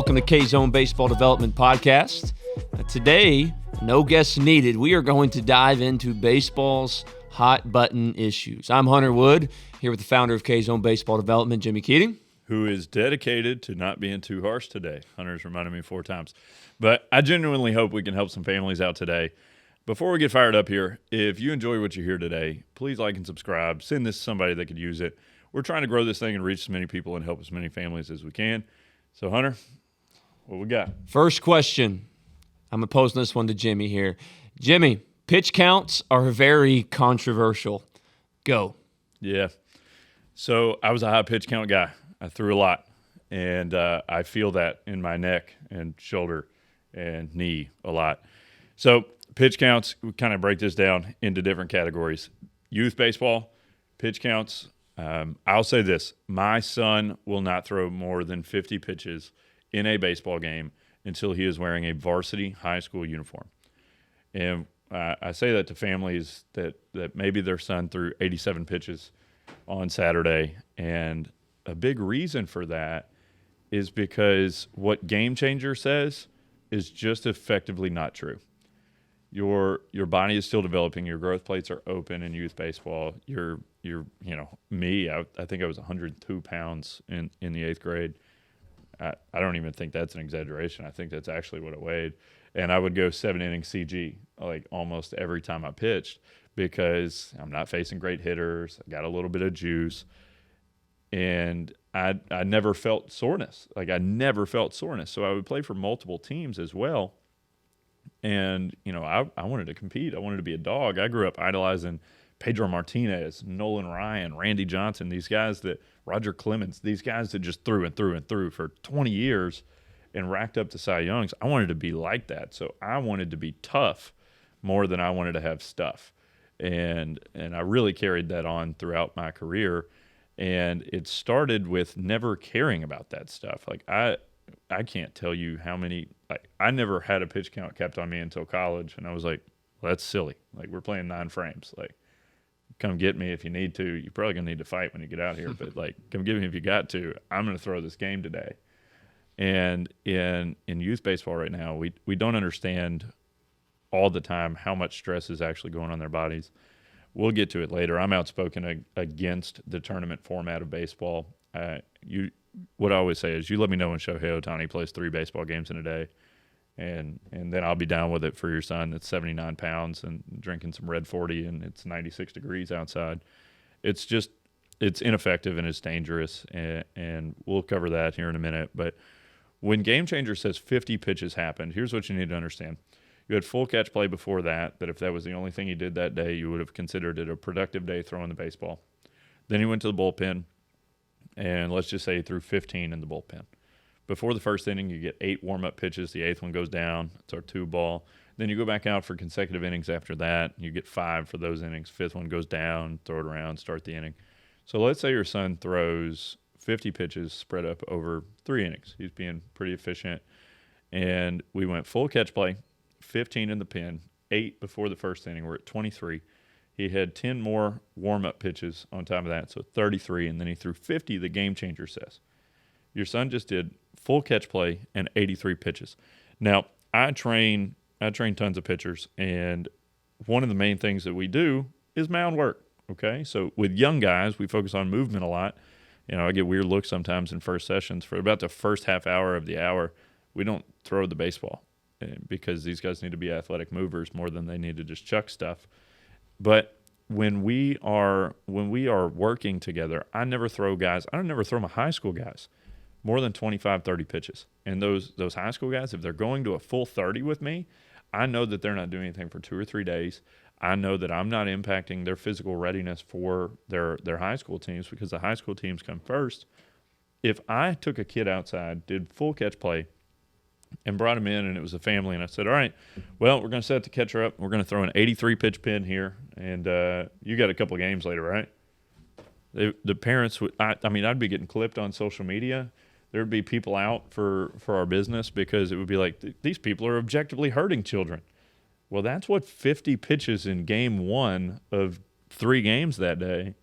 welcome to K-Zone Baseball Development Podcast. Today, no guests needed. We are going to dive into baseball's hot button issues. I'm Hunter Wood, here with the founder of K-Zone Baseball Development, Jimi Keating. Who is dedicated to not being too harsh today. Hunter's reminded me 4 times. But I genuinely hope we can help some families out today. Before we get fired up here, if you enjoy what you hear today, please like and subscribe. Send this to somebody that could use it. We're trying to grow this thing and reach as many people and help as many families as we can. So, Hunter, what we got? First question. I'm posing this one to Jimi here. Jimi, pitch counts are very controversial. Go. Yeah. So I was a high pitch count guy. I threw a lot, and I feel that in my neck and shoulder and knee a lot. So pitch counts, we kind of break this down into different categories. Youth baseball, pitch counts. I'll say this. My son will not throw more than 50 pitches in a baseball game until he is wearing a varsity high school uniform. And I say that to families that maybe their son threw 87 pitches on Saturday. And a big reason for that is because what Game Changer says is just effectively not true. Your body is still developing. Your growth plates are open in youth baseball. You're me. I think I was 102 pounds in the 8th grade. I don't even think that's an exaggeration. I think that's actually what it weighed. And I would go 7-inning CG like almost every time I pitched because I'm not facing great hitters. I got a little bit of juice, and I never felt soreness. I never felt soreness. So I would play for multiple teams as well. And, I wanted to compete. I wanted to be a dog. I grew up idolizing Pedro Martinez, Nolan Ryan, Randy Johnson, Roger Clemens, these guys that just threw and threw and threw for 20 years and racked up to Cy Youngs. I wanted to be like that. So I wanted to be tough more than I wanted to have stuff. And I really carried that on throughout my career. And it started with never caring about that stuff. I can't tell you how many, I never had a pitch count kept on me until college. And I was like, well, that's silly. We're playing 9 frames. Come get me if you need to. You're probably going to need to fight when you get out here. But, come get me if you got to. I'm going to throw this game today. And in youth baseball right now, we don't understand all the time how much stress is actually going on their bodies. We'll get to it later. I'm outspoken against the tournament format of baseball. What I always say is you let me know when Shohei Ohtani plays 3 baseball games in a day, and then I'll be down with it for your son that's 79 pounds and drinking some Red 40 and it's 96 degrees outside. It's ineffective and it's dangerous, and we'll cover that here in a minute. But when Game Changer says 50 pitches happened, here's what you need to understand. You had full catch play before that if that was the only thing he did that day, you would have considered it a productive day throwing the baseball. Then he went to the bullpen, and let's just say he threw 15 in the bullpen. Before the first inning, you get 8 warm-up pitches. The 8th one goes down. It's our 2 ball. Then you go back out for consecutive innings after that. You get 5 for those innings. 5th one goes down, throw it around, start the inning. So let's say your son throws 50 pitches spread up over 3 innings. He's being pretty efficient. And we went full catch play, 15 in the pen, 8 before the first inning. We're at 23. He had 10 more warm-up pitches on top of that, so 33, and then he threw 50, the Game Changer says. Your son just did full catch play and 83 pitches. Now, I train tons of pitchers, and one of the main things that we do is mound work, okay? So with young guys, we focus on movement a lot. I get weird looks sometimes in first sessions. For about the first half hour of the hour, we don't throw the baseball because these guys need to be athletic movers more than they need to just chuck stuff. But when we are working together, I never throw my high school guys more than 25, 30 pitches. And those high school guys, if they're going to a full 30 with me, I know that they're not doing anything for 2 or 3 days. I know that I'm not impacting their physical readiness for their high school teams because the high school teams come first. If I took a kid outside, did full catch play, and brought him in, and it was a family, and I said, all right, well, we're going to set the catcher up. We're going to throw an 83-pitch pin here, and you got a couple of games later, right? The parents would – I'd be getting clipped on social media. There would be people out for our business because it would be like, these people are objectively hurting children. Well, that's what 50 pitches in game 1 of 3 games that day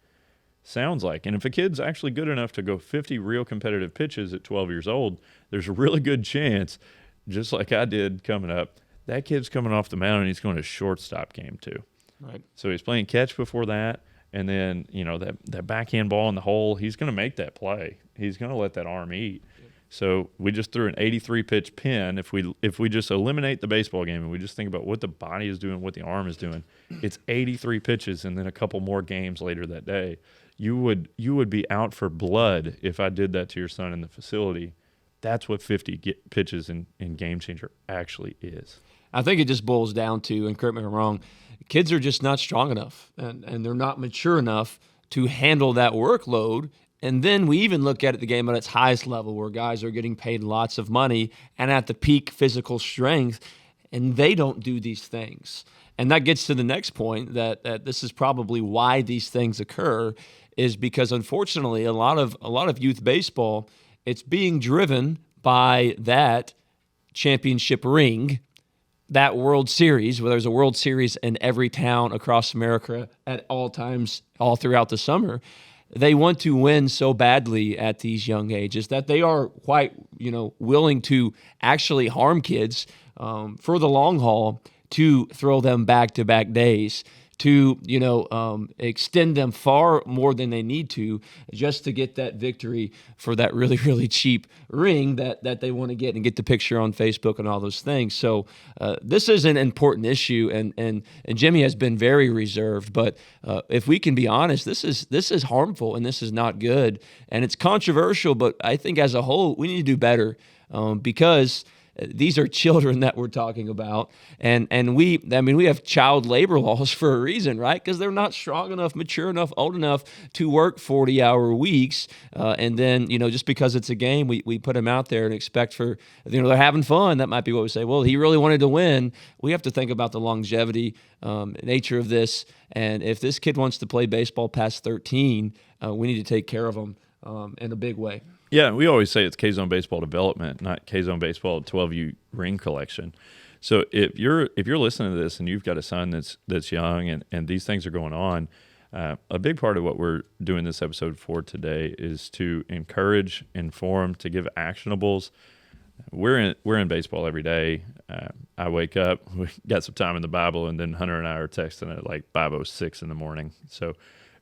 sounds like. And if a kid's actually good enough to go 50 real competitive pitches at 12 years old, there's a really good chance, just like I did coming up, that kid's coming off the mound and he's going to shortstop game too. Right. So he's playing catch before that. And then, that backhand ball in the hole, he's going to make that play. He's going to let that arm eat. So we just threw an 83 pitch pin. If we just eliminate the baseball game and we just think about what the body is doing, what the arm is doing, it's 83 pitches and then a couple more games later that day. You would be out for blood if I did that to your son in the facility. That's what 50 pitches in Game Changer actually is. I think it just boils down to, and correct me if I'm wrong, kids are just not strong enough and they're not mature enough to handle that workload. And then we even look at the game at its highest level where guys are getting paid lots of money and at the peak physical strength, and they don't do these things. And that gets to the next point that this is probably why these things occur, is because unfortunately a lot of youth baseball, it's being driven by that championship ring, that World Series, where there's a World Series in every town across America at all times, all throughout the summer. They want to win so badly at these young ages that they are quite, willing to actually harm kids for the long haul to throw them back-to-back days, to extend them far more than they need to just to get that victory for that really, really cheap ring that they want to get and get the picture on Facebook and all those things. So this is an important issue, and Jimmy has been very reserved. But if we can be honest, this is harmful and this is not good, and it's controversial. But I think as a whole, we need to do better because these are children that we're talking about, and we have child labor laws for a reason, right? Because they're not strong enough, mature enough, old enough to work 40-hour weeks, and then just because it's a game, we put them out there and expect for they're having fun. That might be what we say. Well, he really wanted to win. We have to think about the longevity nature of this, and if this kid wants to play baseball past 13, we need to take care of him in a big way. Yeah, we always say it's K-Zone Baseball Development, not K-Zone Baseball 12U Ring Collection. So if you're listening to this and you've got a son that's young and these things are going on, a big part of what we're doing this episode for today is to encourage, inform, to give actionables. We're in baseball every day. I wake up, we got some time in the Bible, and then Hunter and I are texting at like 5:06 in the morning. So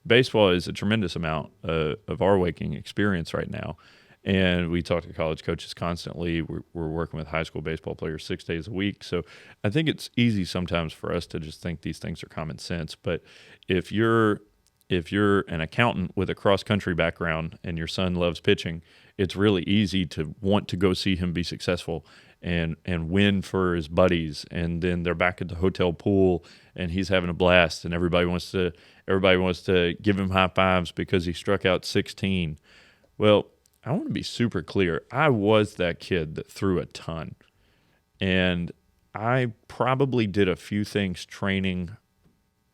baseball is a tremendous amount of our waking experience right now. And we talk to college coaches constantly. We're working with high school baseball players 6 days a week. So I think it's easy sometimes for us to just think these things are common sense. But if you're an accountant with a cross-country background and your son loves pitching, it's really easy to want to go see him be successful and win for his buddies. And then they're back at the hotel pool and he's having a blast and everybody wants to give him high fives because he struck out 16. Well, I want to be super clear. I was that kid that threw a ton. And I probably did a few things training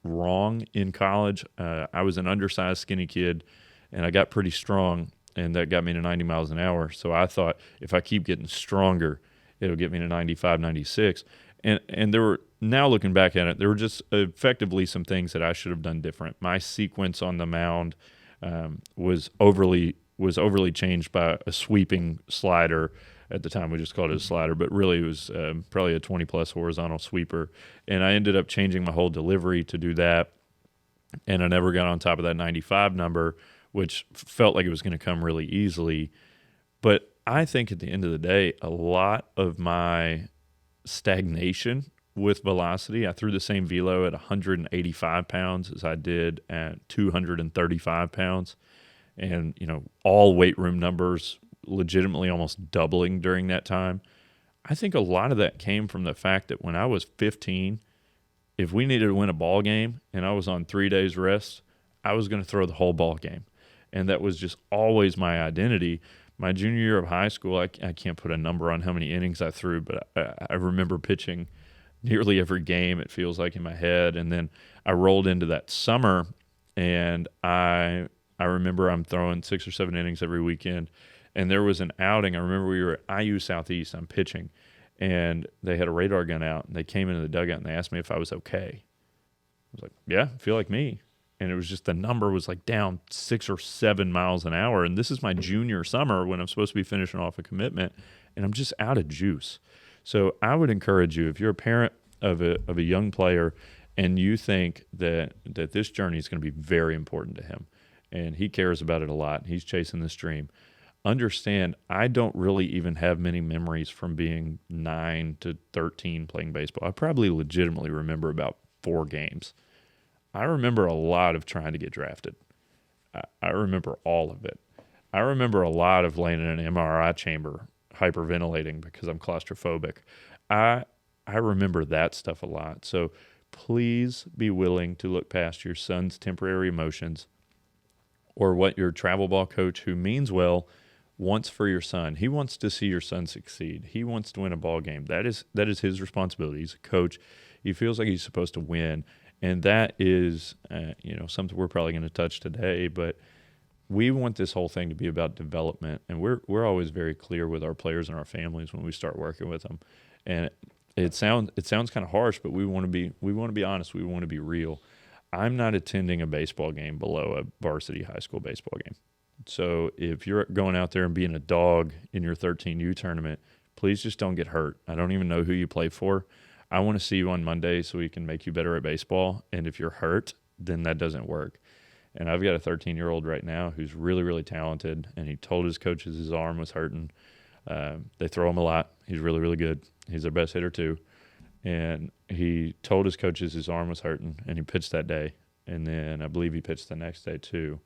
wrong in college. I was an undersized, skinny kid, and I got pretty strong, and that got me to 90 miles an hour. So I thought if I keep getting stronger, it'll get me to 95, 96. And there were, now looking back at it, there were just effectively some things that I should have done different. My sequence on the mound was overly changed by a sweeping slider. At the time, we just called it a slider, but really it was probably a 20-plus horizontal sweeper. And I ended up changing my whole delivery to do that, and I never got on top of that 95 number, which felt like it was going to come really easily. But I think at the end of the day, a lot of my stagnation with velocity, I threw the same velo at 185 pounds as I did at 235 pounds. And, all weight room numbers legitimately almost doubling during that time. I think a lot of that came from the fact that when I was 15, if we needed to win a ball game and I was on 3 days rest, I was going to throw the whole ball game. And that was just always my identity. My junior year of high school, I can't put a number on how many innings I threw, but I remember pitching nearly every game, it feels like, in my head. And then I rolled into that summer, and I remember I'm throwing 6 or 7 innings every weekend. And there was an outing. I remember we were at IU Southeast. I'm pitching, and they had a radar gun out. And they came into the dugout, and they asked me if I was okay. I was like, yeah, I feel like me. and it was just the number was like down 6 or 7 miles an hour. And this is my junior summer when I'm supposed to be finishing off a commitment, and I'm just out of juice. So I would encourage you, if you're a parent of a young player and you think that this journey is going to be very important to him and he cares about it a lot, and he's chasing this dream, understand I don't really even have many memories from being 9 to 13 playing baseball. I probably legitimately remember about 4 games. I remember a lot of trying to get drafted. I remember all of it. I remember a lot of laying in an MRI chamber hyperventilating because I'm claustrophobic. I remember that stuff a lot. So please be willing to look past your son's temporary emotions or what your travel ball coach, who means well, wants for your son. He wants to see your son succeed. He wants to win a ball game. That is his responsibility. He's a coach. He feels like he's supposed to win. And that is, something we're probably going to touch today. But we want this whole thing to be about development, and we're always very clear with our players and our families when we start working with them. And it sounds kind of harsh, but we want to be honest. We want to be real. I'm not attending a baseball game below a varsity high school baseball game. So if you're going out there and being a dog in your 13U tournament, please just don't get hurt. I don't even know who you play for. I want to see you on Monday so we can make you better at baseball. And if you're hurt, then that doesn't work. And I've got a 13-year-old right now who's really, really talented, and he told his coaches his arm was hurting. They throw him a lot. He's really, really good. He's their best hitter too. And he told his coaches his arm was hurting, and he pitched that day. And then I believe he pitched the next day too.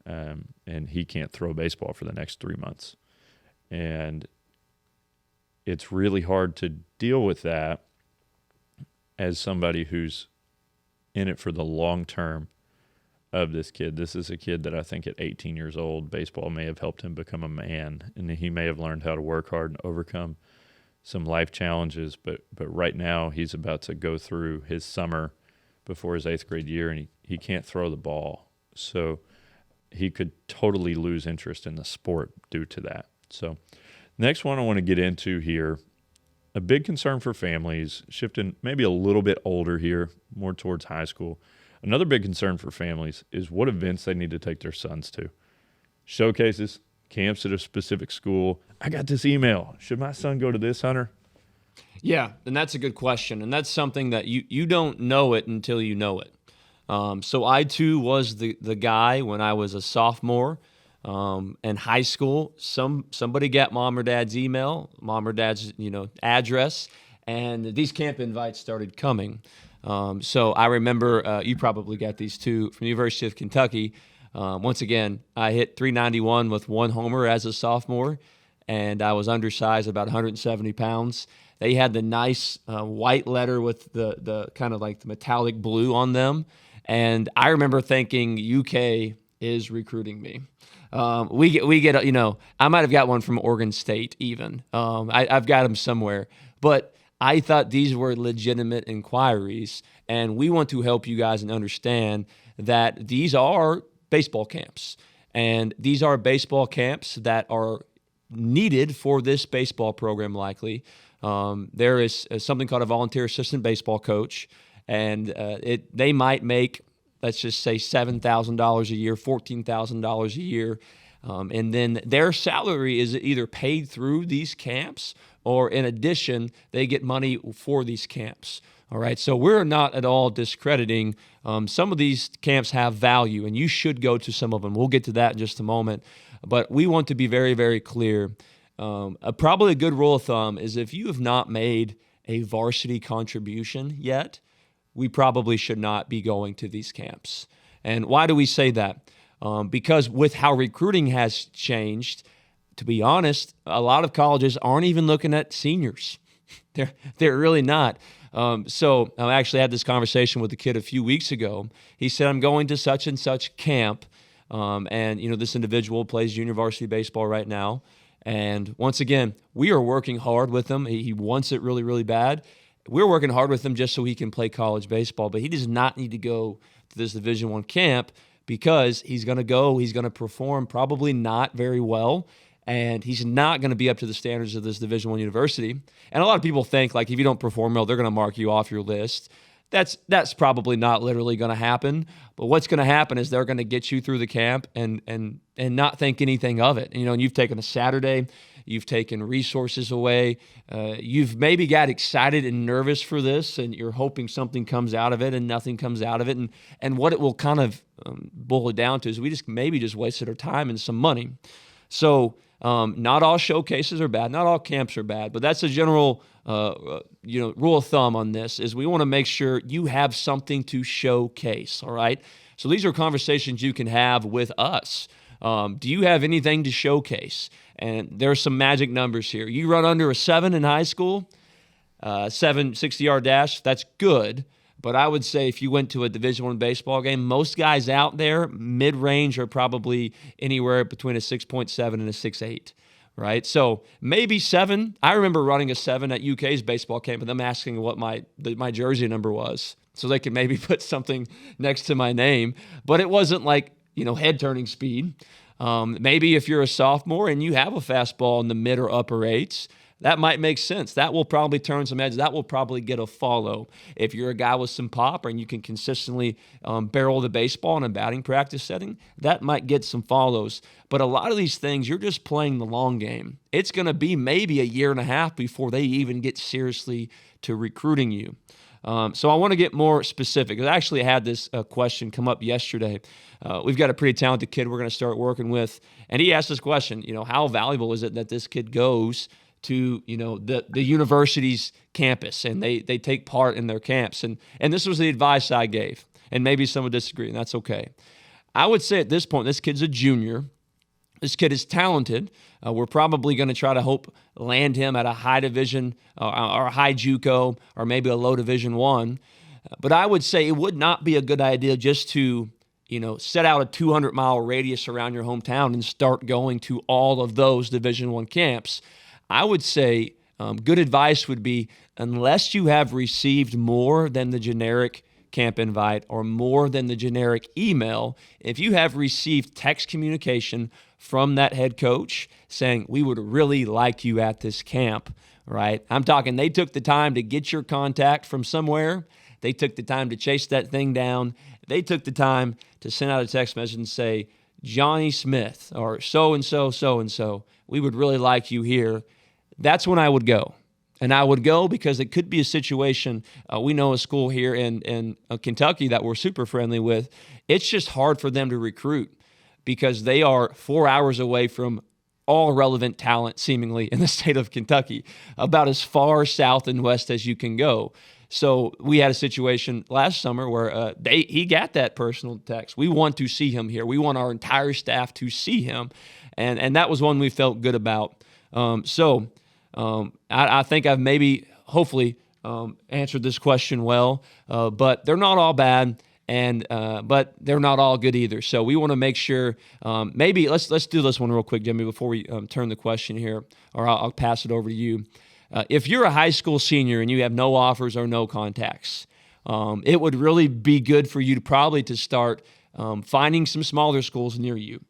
And he can't throw a baseball for the next 3 months. And it's really hard to deal with that as somebody who's in it for the long term of this kid. This is a kid that I think at 18 years old, baseball may have helped him become a man, and he may have learned how to work hard and overcome some life challenges. But right now he's about to go through his summer before his 8th grade year, and he can't throw the ball. So he could totally lose interest in the sport due to that. So next one I want to get into here, a big concern for families, shifting maybe a little bit older here, more towards high school. Another big concern for families is what events they need to take their sons to. Showcases, camps at a specific school. I got this email. Should my son go to this, Hunter? Yeah, and that's a good question. And that's something that you don't know it until you know it. So I, too, was the guy when I was a sophomore in high school. Somebody got mom or dad's email, mom or dad's address, and these camp invites started coming. So I remember you probably got these too from the University of Kentucky. Once again, I hit 391 with 1 homer as a sophomore, and I was undersized, about 170 pounds. They had the nice white letter with the kind of like the metallic blue on them. And I remember thinking UK is recruiting me. We get I might have got one from Oregon State even. I've got them somewhere. But I thought these were legitimate inquiries, and we want to help you guys and understand that these are baseball camps. And these are baseball camps that are needed for this baseball program likely. There is something called a volunteer assistant baseball coach, and they might make, let's just say, $7,000 a year, $14,000 a year, and then their salary is either paid through these camps or, in addition, they get money for these camps. All right, so we're not at all discrediting. Some of these camps have value, and you should go to some of them. We'll get to that in just a moment, but we want to be very, very clear. Probably a good rule of thumb is if you have not made a varsity contribution yet, we probably should not be going to these camps. And why do we say that? Because with how recruiting has changed, to be honest, a lot of colleges aren't even looking at seniors. They're really not. So I actually had this conversation with a kid a few weeks ago. He said, I'm going to such and such camp, and this individual plays junior varsity baseball right now. And once again, we are working hard with him. He wants it really, really bad. We're working hard with him just so he can play college baseball, but he does not need to go to this Division I camp because he's going to perform probably not very well, and he's not going to be up to the standards of this Division I university. And a lot of people think, like, if you don't perform well, they're going to mark you off your list. That's probably not literally going to happen. But what's going to happen is they're going to get you through the camp and not think anything of it. And you've taken a Saturday, you've taken resources away, you've maybe got excited and nervous for this, and you're hoping something comes out of it, and nothing comes out of it. And what it will kind of boil it down to is we just wasted our time and some money. So not all showcases are bad, not all camps are bad, but that's a general rule of thumb on this is we want to make sure you have something to showcase, all right? So these are conversations you can have with us. Do you have anything to showcase? And there's some magic numbers here. You run under a 7 in high school, 60-yard dash, that's good. But I would say if you went to a Division I baseball game, most guys out there, mid-range, are probably anywhere between a 6.7 and a 6.8, right? So maybe 7. I remember running a 7 at UK's baseball camp and them asking what my jersey number was so they could maybe put something next to my name. But it wasn't like, head-turning speed. Maybe if you're a sophomore and you have a fastball in the mid or upper 8s, that might make sense. That will probably turn some heads. That will probably get a follow. If you're a guy with some pop and you can consistently barrel the baseball in a batting practice setting, that might get some follows. But a lot of these things, you're just playing the long game. It's going to be maybe a year and a half before they even get seriously to recruiting you. So I want to get more specific. I actually had this question come up yesterday. We've got a pretty talented kid we're going to start working with, and he asked this question, how valuable is it that this kid goes to the university's campus and they take part in their camps, and this was the advice I gave, and maybe some would disagree, and that's okay. I would say at this point, this kid's a junior. This kid is talented. We're probably going to try to hope land him at a high division or a high JUCO or maybe a low Division I. But I would say it would not be a good idea just to set out a 200-mile radius around your hometown and start going to all of those Division I camps. I would say good advice would be, unless you have received more than the generic camp invite or more than the generic email, if you have received text communication from that head coach saying, we would really like you at this camp, right? I'm talking they took the time to get your contact from somewhere. They took the time to chase that thing down. They took the time to send out a text message and say, Johnny Smith or so-and-so, so-and-so, we would really like you here. That's when I would go. And I would go because it could be a situation. We know a school here in Kentucky that we're super friendly with. It's just hard for them to recruit because they are 4 hours away from all relevant talent, seemingly, in the state of Kentucky, about as far south and west as you can go. So we had a situation last summer where he got that personal text. We want to see him here. We want our entire staff to see him. And that was one we felt good about. I think I've hopefully answered this question well, but they're not all bad, but they're not all good either. So we want to make sure. Maybe let's do this one real quick, Jimmy, before we turn the question here, or I'll pass it over to you. If you're a high school senior and you have no offers or no contacts, it would really be good for you to start finding some smaller schools near you.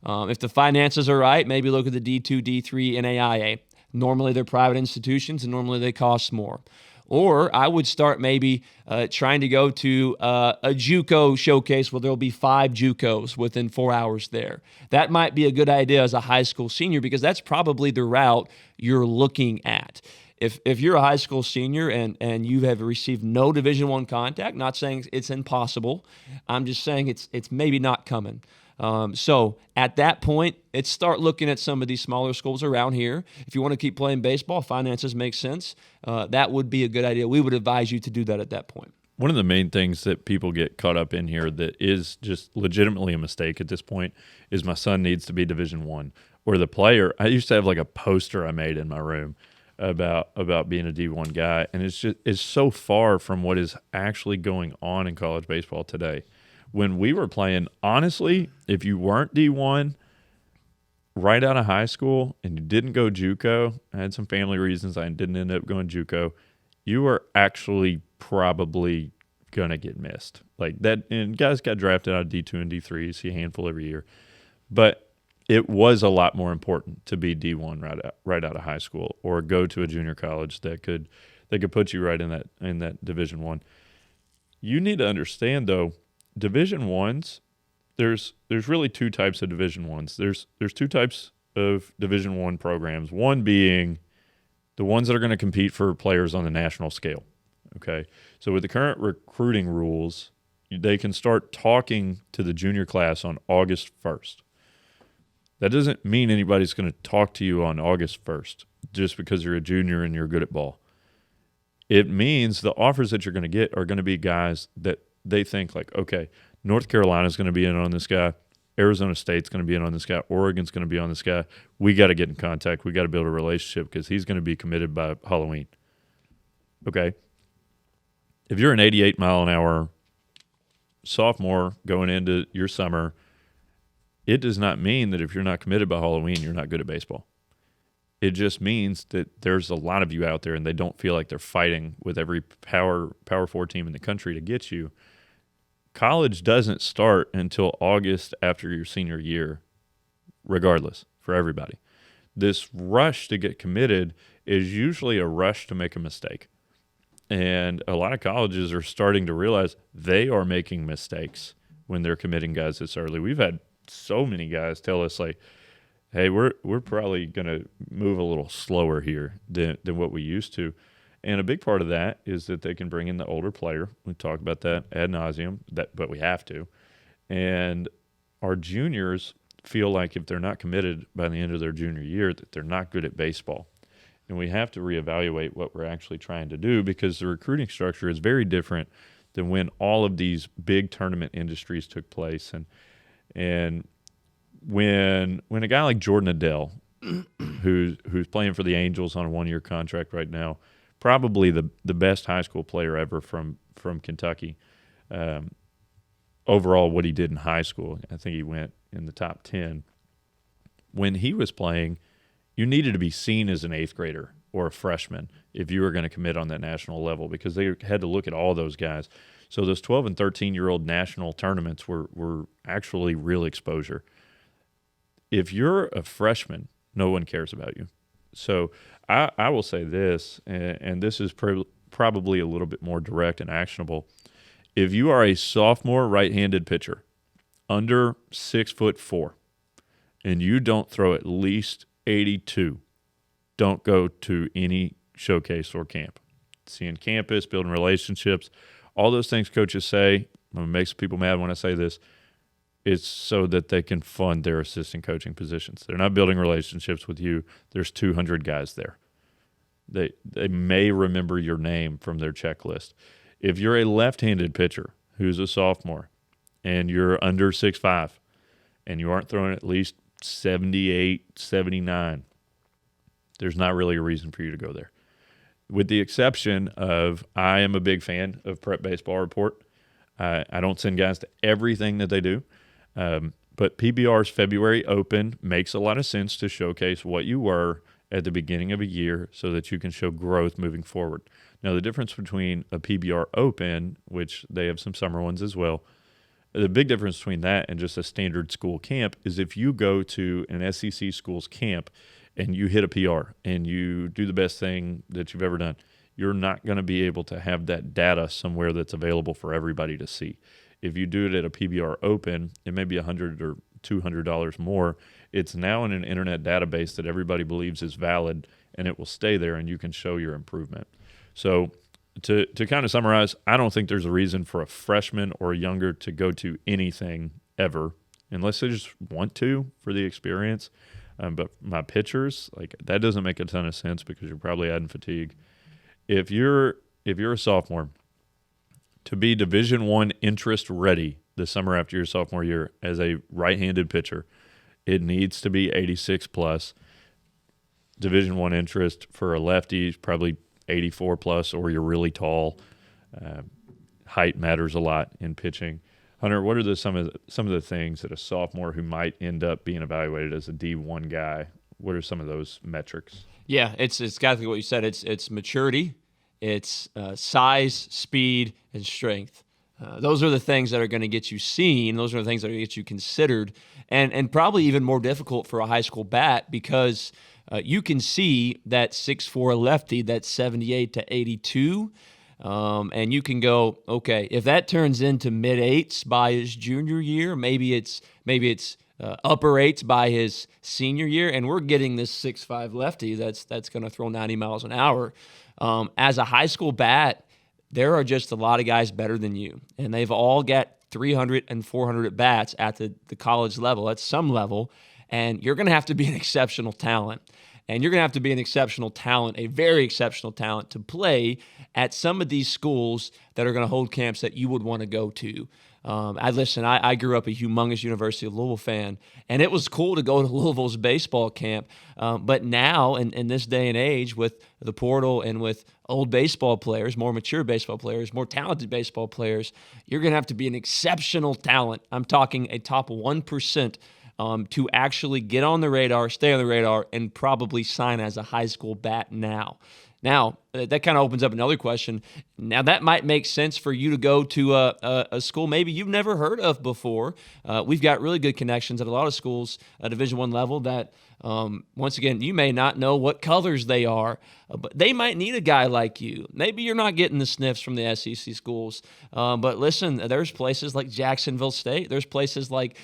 If the finances are right, maybe look at the D2, D3, NAIA. Normally they're private institutions, and normally they cost more. Or I would start maybe trying to go to a JUCO showcase where there'll be 5 JUCOs within 4 hours there. That might be a good idea as a high school senior because that's probably the route you're looking at. If you're a high school senior and you have received no Division I contact, not saying it's impossible, I'm just saying it's maybe not coming. So at that point, it's start looking at some of these smaller schools around here. If you want to keep playing baseball, finances make sense. That would be a good idea. We would advise you to do that at that point. One of the main things that people get caught up in here that is just legitimately a mistake at this point is my son needs to be Division I. Or the player, I used to have like a poster I made in my room about being a D1 guy, and it's so far from what is actually going on in college baseball today. When we were playing, honestly, if you weren't D1 right out of high school and you didn't go JUCO, I had some family reasons I didn't end up going JUCO, you were actually probably going to get missed. Like that, and guys got drafted out of D2 and D3, you see a handful every year. But it was a lot more important to be D1 right out of high school or go to a junior college that could put you right in that Division I. You need to understand, though, Division Ones, there's really two types of Division Ones. There's two types of Division One programs. One being the ones that are going to compete for players on the national scale. Okay, so with the current recruiting rules, they can start talking to the junior class on August 1st. That doesn't mean anybody's going to talk to you on August 1st just because you're a junior and you're good at ball. It means the offers that you're going to get are going to be guys that they think like, okay, North Carolina's going to be in on this guy. Arizona State's going to be in on this guy. Oregon's going to be on this guy. We got to get in contact. We got to build a relationship because he's going to be committed by Halloween. Okay. If you're an 88-mile-an-hour sophomore going into your summer, it does not mean that if you're not committed by Halloween, you're not good at baseball. It just means that there's a lot of you out there and they don't feel like they're fighting with every Power 4 team in the country to get you. College doesn't start until August after your senior year, regardless, for everybody. This rush to get committed is usually a rush to make a mistake. And a lot of colleges are starting to realize they are making mistakes when they're committing guys this early. We've had so many guys tell us, like, hey, we're probably going to move a little slower here than what we used to. And a big part of that is that they can bring in the older player. We talk about that ad nauseum, but we have to. And our juniors feel like if they're not committed by the end of their junior year, that they're not good at baseball. And we have to reevaluate what we're actually trying to do because the recruiting structure is very different than when all of these big tournament industries took place. And when a guy like Jordan Adele, who's playing for the Angels on a one-year contract right now, probably the best high school player ever from Kentucky. Overall, what he did in high school, I think he went in the top 10. When he was playing, you needed to be seen as an eighth grader or a freshman if you were going to commit on that national level because they had to look at all those guys. So those 12 and 13-year-old national tournaments were actually real exposure. If you're a freshman, no one cares about you. So I will say this, and this is probably a little bit more direct and actionable. If you are a sophomore right-handed pitcher under 6'4", and you don't throw at least 82, don't go to any showcase or camp. Seeing campus, building relationships, all those things coaches say, it makes people mad when I say this, it's so that they can fund their assistant coaching positions. They're not building relationships with you. There's 200 guys there. They may remember your name from their checklist. If you're a left-handed pitcher who's a sophomore and you're under 6'5", and you aren't throwing at least 78, 79, there's not really a reason for you to go there. With the exception of, I am a big fan of Prep Baseball Report. I don't send guys to everything that they do. But PBR's February Open makes a lot of sense to showcase what you were at the beginning of a year so that you can show growth moving forward. Now, the difference between a PBR Open, which they have some summer ones as well, the big difference between that and just a standard school camp is if you go to an SEC school's camp and you hit a PR and you do the best thing that you've ever done, you're not going to be able to have that data somewhere that's available for everybody to see. If you do it at a PBR Open, it may be $100 or $200 more. It's now in an internet database that everybody believes is valid, and it will stay there, and you can show your improvement. So to kind of summarize, I don't think there's a reason for a freshman or younger to go to anything ever, unless they just want to for the experience. But my pitchers, like, that doesn't make a ton of sense because you're probably adding fatigue. If you're a sophomore, to be Division I interest ready the summer after your sophomore year as a right-handed pitcher, it needs to be 86 plus. Division I interest for a lefty is probably 84 plus, or you're really tall. Height matters a lot in pitching. Hunter, what are some of the things that a sophomore who might end up being evaluated as a D1 guy? What are some of those metrics? Yeah, it's exactly what you said. It's maturity, it's size, speed, and strength. Those are the things that are going to get you seen. Those are the things that are going to get you considered, and probably even more difficult for a high school bat because you can see that 6'4" lefty that's 78 to 82. And you can go, okay, if that turns into mid eights by his junior year, maybe it's upper eights by his senior year, and we're getting this 6'5" lefty that's going to throw 90 miles an hour. As a high school bat, there are just a lot of guys better than you, and they've all got 300 and 400 at bats at the college level, at some level, and you're going to have to be an exceptional talent. And you're going to have to be an exceptional talent, a very exceptional talent, to play at some of these schools that are going to hold camps that you would want to go to. I grew up a humongous University of Louisville fan, and it was cool to go to Louisville's baseball camp. But now, in this day and age, with the portal and with old baseball players, more mature baseball players, more talented baseball players, you're going to have to be an exceptional talent. I'm talking a top 1%. To actually get on the radar, stay on the radar, and probably sign as a high school bat now. Now, that kind of opens up another question. Now, that might make sense for you to go to a school maybe you've never heard of before. We've got really good connections at a lot of schools at Division I level that, once again, you may not know what colors they are, but they might need a guy like you. Maybe you're not getting the sniffs from the SEC schools, but listen, there's places like Jacksonville State. There's places like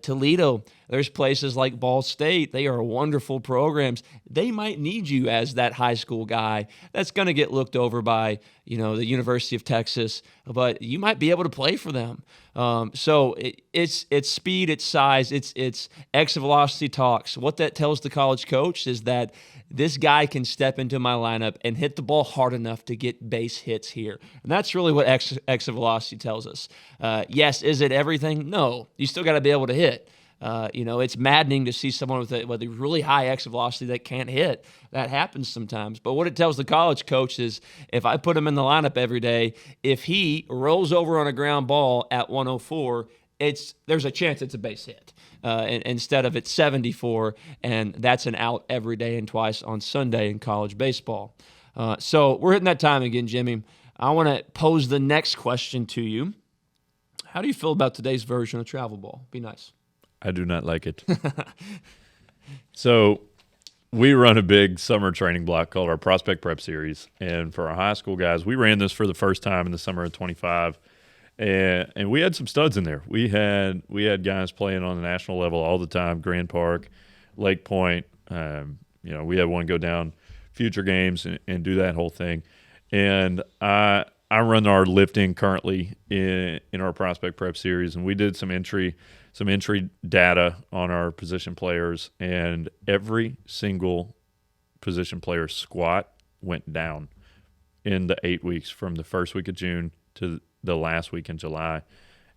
Toledo. There's places like Ball State. They are wonderful programs. They might need you as that high school guy that's going to get looked over by, the University of Texas, but you might be able to play for them. So it's speed, it's size, it's exit velocity talks. What that tells the college coach is that this guy can step into my lineup and hit the ball hard enough to get base hits here. And that's really what exit velocity tells us. Yes, is it everything? No, you still got to be able to hit. It's maddening to see someone with a really high exit velocity that can't hit. That happens sometimes. But what it tells the college coach is if I put him in the lineup every day, if he rolls over on a ground ball at 104, there's a chance it's a base hit. Instead of it's 74, and that's an out every day and twice on Sunday in college baseball. So we're hitting that time again, Jimmy. I want to pose the next question to you. How do you feel about today's version of travel ball? Be nice. I do not like it. So we run a big summer training block called our Prospect Prep Series. And for our high school guys, we ran this for the first time in the summer of 25. And we had some studs in there. We had guys playing on the national level all the time, Grand Park, Lake Point. We had one go down future games and do that whole thing. And I run our lifting currently in our Prospect Prep Series, and we did some entry data on our position players, and every single position player's squat went down in the 8 weeks from the first week of June to the last week in July.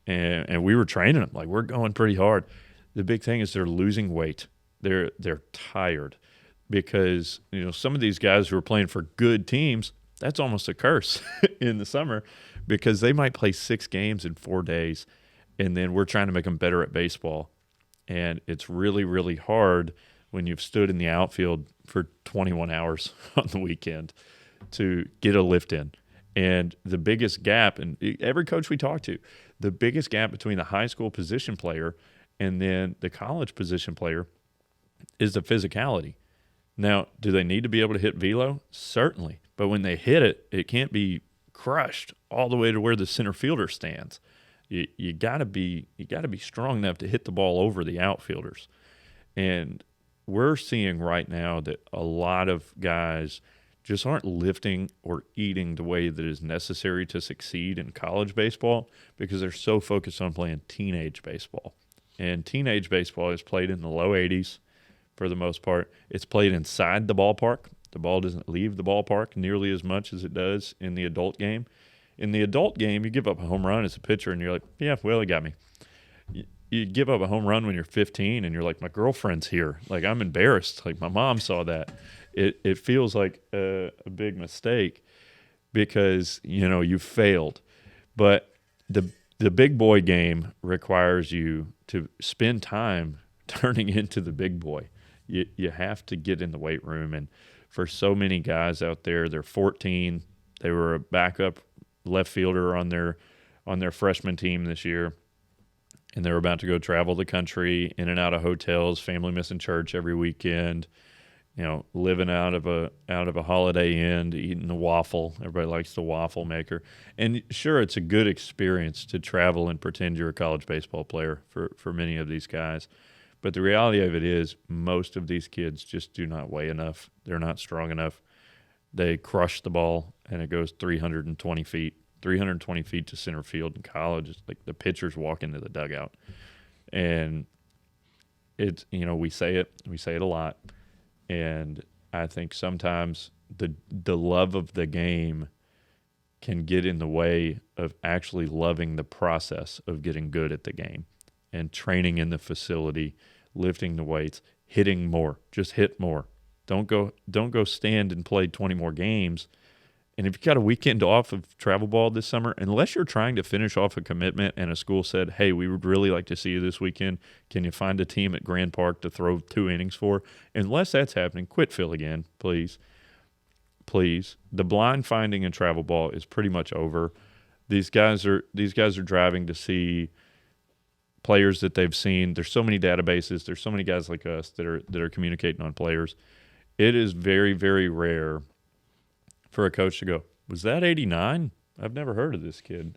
And we were training them. Like, we're going pretty hard. The big thing is they're losing weight. They're tired because, some of these guys who are playing for good teams, that's almost a curse in the summer because they might play 6 games in 4 days. And then we're trying to make them better at baseball. And it's really, really hard when you've stood in the outfield for 21 hours on the weekend to get a lift in. And the biggest gap, and every coach we talk to, the biggest gap between the high school position player and then the college position player is the physicality. Now, do they need to be able to hit velo? Certainly. But when they hit it, it can't be crushed all the way to where the center fielder stands. You gotta be strong enough to hit the ball over the outfielders. And we're seeing right now that a lot of guys just aren't lifting or eating the way that is necessary to succeed in college baseball because they're so focused on playing teenage baseball. And teenage baseball is played in the low 80s for the most part. It's played inside the ballpark. The ball doesn't leave the ballpark nearly as much as it does in the adult game. In the adult game, you give up a home run as a pitcher, and you're like, yeah, well, he got me. You give up a home run when you're 15, and you're like, my girlfriend's here. Like, I'm embarrassed. Like, my mom saw that. It feels like a big mistake because, you failed. But the big boy game requires you to spend time turning into the big boy. You have to get in the weight room. And for so many guys out there, they're 14. They were a backup left fielder on their freshman team this year, and they're about to go travel the country in and out of hotels, family missing church every weekend, living out of a Holiday Inn, eating the waffle. Everybody likes the waffle maker. And sure, it's a good experience to travel and pretend you're a college baseball player for many of these guys. But the reality of it is most of these kids just do not weigh enough. They're not strong enough. They crush the ball, and it goes 320 feet. 320 feet to center field in college. It's like the pitchers walk into the dugout. And it's, we say it a lot. And I think sometimes the love of the game can get in the way of actually loving the process of getting good at the game and training in the facility, lifting the weights, hitting more. Just hit more. Don't go stand and play 20 more games. And if you got a weekend off of travel ball this summer, unless you're trying to finish off a commitment and a school said, hey, we would really like to see you this weekend, can you find a team at Grand Park to throw 2 innings for? Unless that's happening, quit filling in, please. Please. The blind finding in travel ball is pretty much over. These guys are driving to see players that they've seen. There's so many databases. There's so many guys like us that are communicating on players. It is very, very rare for a coach to go, was that 89? I've never heard of this kid.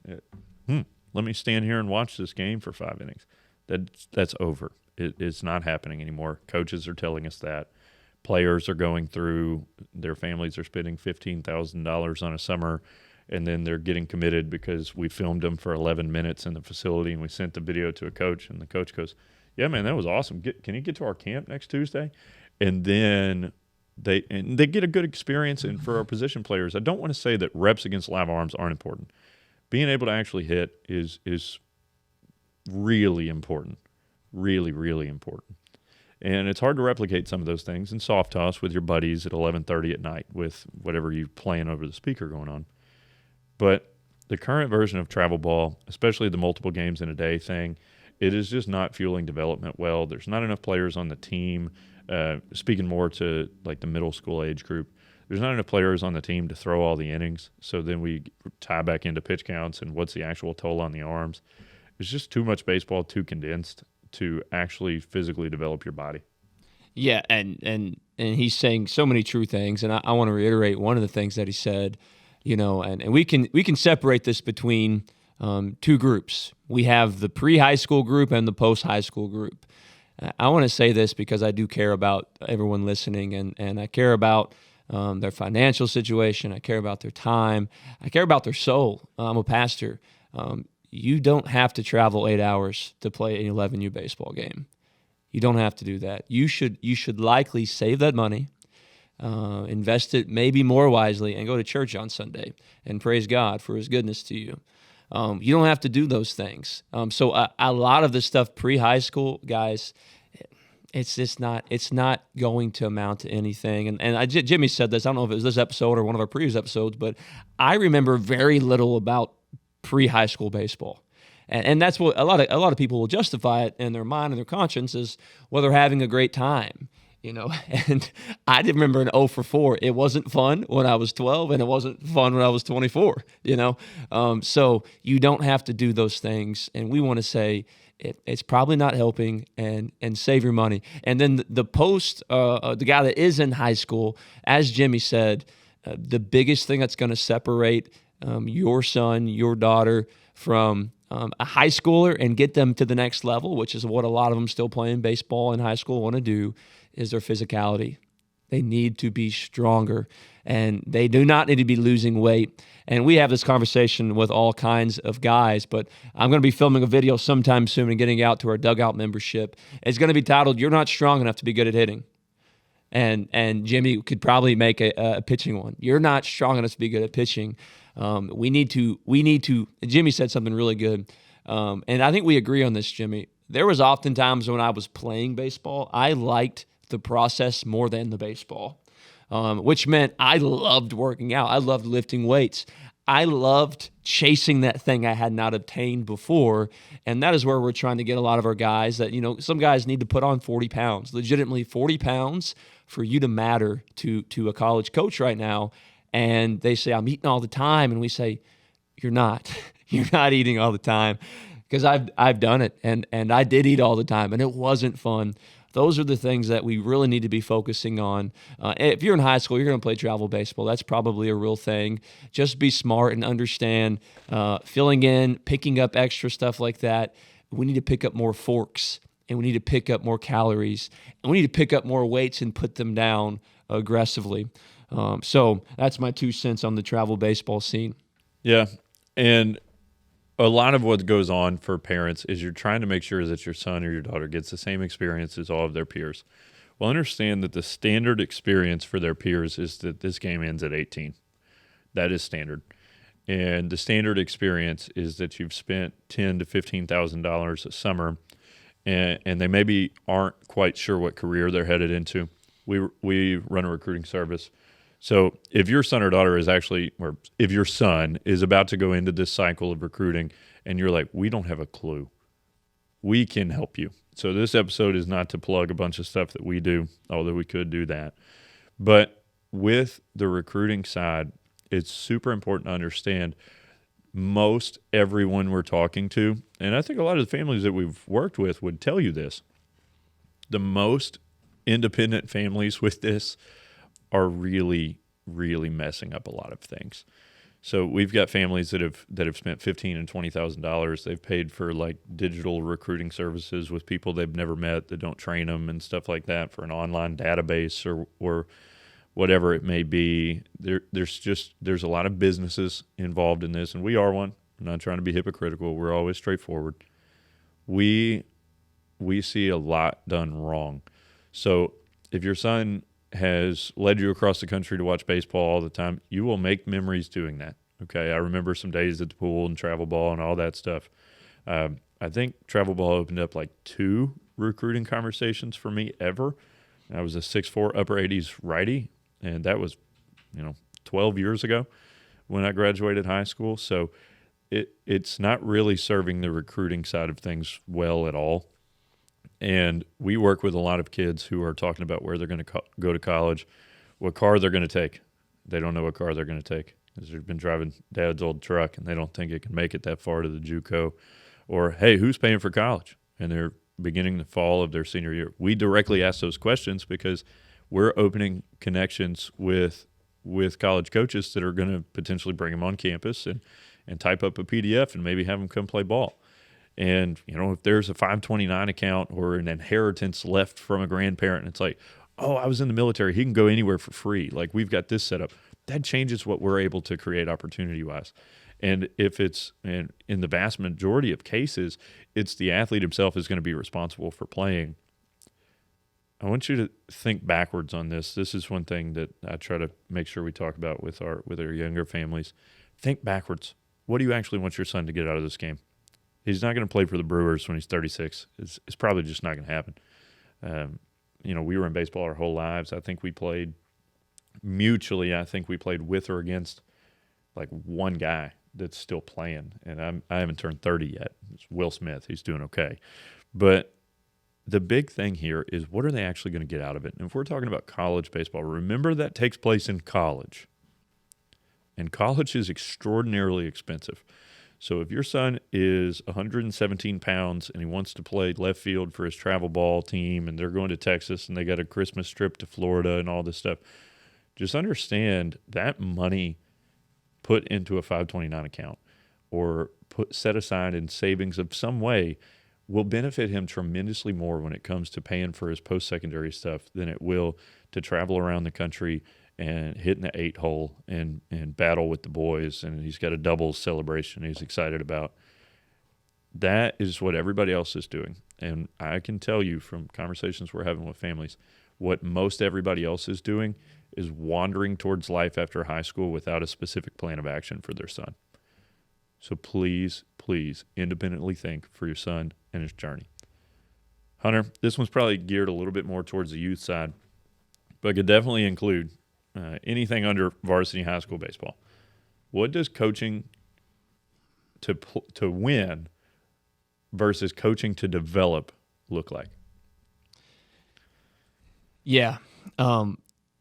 Let me stand here and watch this game for 5 innings. That's over. It's not happening anymore. Coaches are telling us that. Players are going through, their families are spending $15,000 on a summer, and then they're getting committed because we filmed them for 11 minutes in the facility, and we sent the video to a coach, and the coach goes, yeah, man, that was awesome. Can you get to our camp next Tuesday? And then they get a good experience. And for our position players, I don't want to say that reps against live arms aren't important. Being able to actually hit is really important, really, really important. And it's hard to replicate some of those things in soft toss with your buddies at 11:30 at night with whatever you're playing over the speaker going on. But the current version of travel ball, especially the multiple games in a day thing, it is just not fueling development well. There's not enough players on the team. Speaking more to like the middle school age group, there's not enough players on the team to throw all the innings. So then we tie back into pitch counts and what's the actual toll on the arms. It's just too much baseball, too condensed to actually physically develop your body. Yeah, and he's saying so many true things, and I want to reiterate one of the things that he said. And we can separate this between 2 groups. We have the pre-high school group and the post-high school group. I want to say this because I do care about everyone listening, and I care about their financial situation. I care about their time. I care about their soul. I'm a pastor. You don't have to travel 8 hours to play an 11U baseball game. You don't have to do that. You should likely save that money, invest it maybe more wisely, and go to church on Sunday and praise God for His goodness to you. You don't have to do those things. So a lot of the stuff pre-high school, guys, it's not going to amount to anything. And Jimmy said this. I don't know if it was this episode or one of our previous episodes, but I remember very little about pre-high school baseball. And that's what a lot of people will justify it in their mind and their conscience is, well, they're having a great time. And I did remember an 0 for 4. It wasn't fun when I was 12, and it wasn't fun when I was 24, So you don't have to do those things, and we want to say it's probably not helping, and save your money. And then the guy that is in high school, as Jimmy said, the biggest thing that's going to separate your son, your daughter from a high schooler and get them to the next level, which is what a lot of them still playing baseball in high school want to do, is their physicality. They need to be stronger, and they do not need to be losing weight. And we have this conversation with all kinds of guys, but I'm going to be filming a video sometime soon and getting out to our dugout membership. It's going to be titled, "You're Not Strong Enough to Be Good at Hitting." And Jimmy could probably make a pitching one. You're not strong enough to be good at pitching. We need to, Jimmy said something really good. And I think we agree on this, Jimmy. There was often times when I was playing baseball, I liked the process more than the baseball, which meant I loved working out. I loved lifting weights. I loved chasing that thing I had not obtained before. And that is where we're trying to get a lot of our guys that, some guys need to put on 40 pounds, legitimately 40 pounds for you to matter to a college coach right now. And they say, I'm eating all the time. And we say, you're not. You're not eating all the time. Because I've done it. And I did eat all the time. And it wasn't fun. Those are the things that we really need to be focusing on. If you're in high school, you're going to play travel baseball. That's probably a real thing. Just be smart and understand filling in, picking up extra stuff like that. We need to pick up more forks, and we need to pick up more calories, and we need to pick up more weights and put them down aggressively. So that's my 2 cents on the travel baseball scene. Yeah, and a lot of what goes on for parents is you're trying to make sure that your son or your daughter gets the same experience as all of their peers. Well, understand that the standard experience for their peers is that this game ends at 18. That is standard. And the standard experience is that you've spent $10,000 to $15,000 a summer, and they maybe aren't quite sure what career they're headed into. We run a recruiting service. So if your son or daughter is actually, or if your son is about to go into this cycle of recruiting and you're like, we don't have a clue, we can help you. So this episode is not to plug a bunch of stuff that we do, although we could do that. But with the recruiting side, it's super important to understand most everyone we're talking to, and I think a lot of the families that we've worked with would tell you this, the most independent families with this are really, really messing up a lot of things. So we've got families that have spent $15,000 and $20,000. They've paid for like digital recruiting services with people they've never met that don't train them and stuff like that for an online database or whatever it may be. There's a lot of businesses involved in this, and we are one. I'm not trying to be hypocritical. We're always straightforward. We see a lot done wrong. So if your son has led you across the country to watch baseball all the time, you will make memories doing that. Okay, I remember some days at the pool and travel ball and all that stuff. I think travel ball opened up like 2 recruiting conversations for me ever. I was a 6'4", upper 80s righty, and that was 12 years ago when I graduated high school. So it's not really serving the recruiting side of things well at all. And we work with a lot of kids who are talking about where they're going to go to college, what car they're going to take. They don't know what car they're going to take because they've been driving dad's old truck and they don't think it can make it that far to the JUCO. Or, hey, who's paying for college? And they're beginning the fall of their senior year. We directly ask those questions because we're opening connections with college coaches that are going to potentially bring them on campus and type up a PDF and maybe have them come play ball. And, if there's a 529 account or an inheritance left from a grandparent, and it's like, oh, I was in the military, he can go anywhere for free. Like, we've got this set up. That changes what we're able to create opportunity-wise. And if it's, and in the vast majority of cases, it's the athlete himself is going to be responsible for playing. I want you to think backwards on this. This is one thing that I try to make sure we talk about with our younger families. Think backwards. What do you actually want your son to get out of this game? He's not going to play for the Brewers when he's 36. It's probably just not going to happen. We were in baseball our whole lives. I think we played mutually. I think we played with or against like one guy that's still playing, and I haven't turned 30 yet. It's Will Smith. He's doing okay. But the big thing here is what are they actually going to get out of it? And if we're talking about college baseball, remember that takes place in college. And college is extraordinarily expensive. So if your son is 117 pounds and he wants to play left field for his travel ball team and they're going to Texas and they got a Christmas trip to Florida and all this stuff, just understand that money put into a 529 account or set aside in savings of some way will benefit him tremendously more when it comes to paying for his post-secondary stuff than it will to travel around the country and hitting the 8-hole and battle with the boys, and he's got a doubles celebration he's excited about. That is what everybody else is doing. And I can tell you from conversations we're having with families, what most everybody else is doing is wandering towards life after high school without a specific plan of action for their son. So please, please independently think for your son and his journey. Hunter, this one's probably geared a little bit more towards the youth side, but could definitely include anything under varsity high school baseball. What does coaching to win versus coaching to develop look like? Yeah.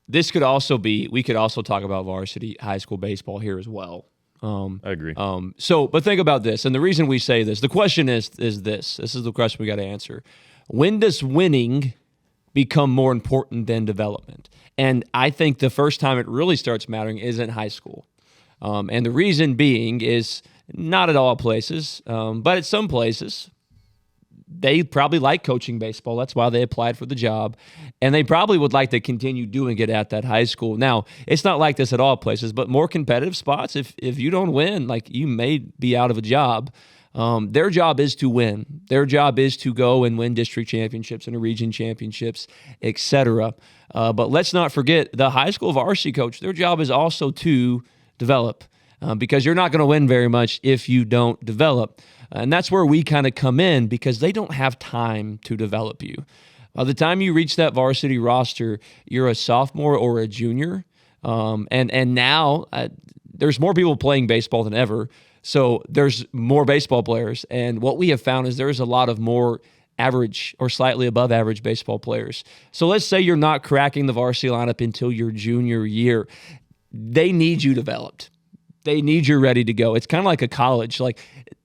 This could also be, we could also talk about varsity high school baseball here as well. I agree. But think about this. And the reason we say this, the question is this. This is the question we got to answer. When does winning become more important than development. And I think the first time it really starts mattering is in high school. And the reason being is not at all places, but at some places, they probably like coaching baseball. That's why they applied for the job. And they probably would like to continue doing it at that high school. Now, it's not like this at all places, but more competitive spots, if you don't win, like you may be out of a job. Their job is to win. Their job is to go and win district championships and region championships, etc. But let's not forget the high school varsity coach, their job is also to develop. Because you're not going to win very much if you don't develop. And that's where we kind of come in because they don't have time to develop you. By the time you reach that varsity roster, you're a sophomore or a junior. And now there's more people playing baseball than ever. So there's more baseball players. And what we have found is there's a lot of more average or slightly above average baseball players. So let's say you're not cracking the varsity lineup until your junior year. They need you developed. They need you ready to go. It's kind of like a college. Like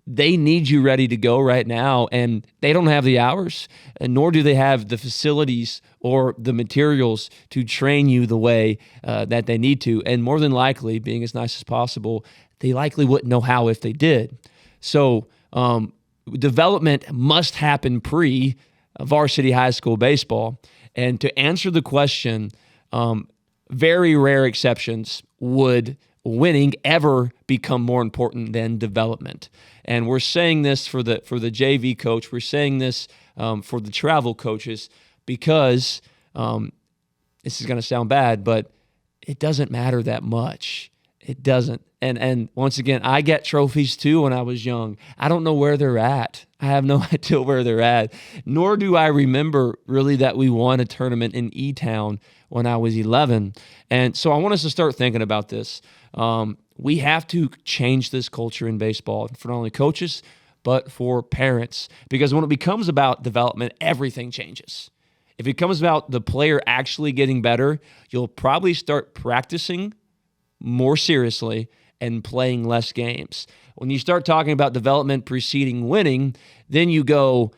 they need you ready to go right now, and they don't have the hours, and nor do they have the facilities or the materials to train you the way that they need to. And more than likely, being as nice as possible, they likely wouldn't know how if they did. So development must happen pre-varsity high school baseball. And to answer the question, very rare exceptions would winning ever become more important than development. And we're saying this for the JV coach. We're saying this for the travel coaches because this is going to sound bad, but it doesn't matter that much. It doesn't. And once again, I get trophies too when I was young. I don't know where they're at. I have no idea where they're at. Nor do I remember really that we won a tournament in E-Town when I was 11. And so I want us to start thinking about this. We have to change this culture in baseball for not only coaches, but for parents. Because when it becomes about development, everything changes. If it comes about the player actually getting better, you'll probably start practicing more seriously and playing less games. When you start talking about development preceding winning, then you go,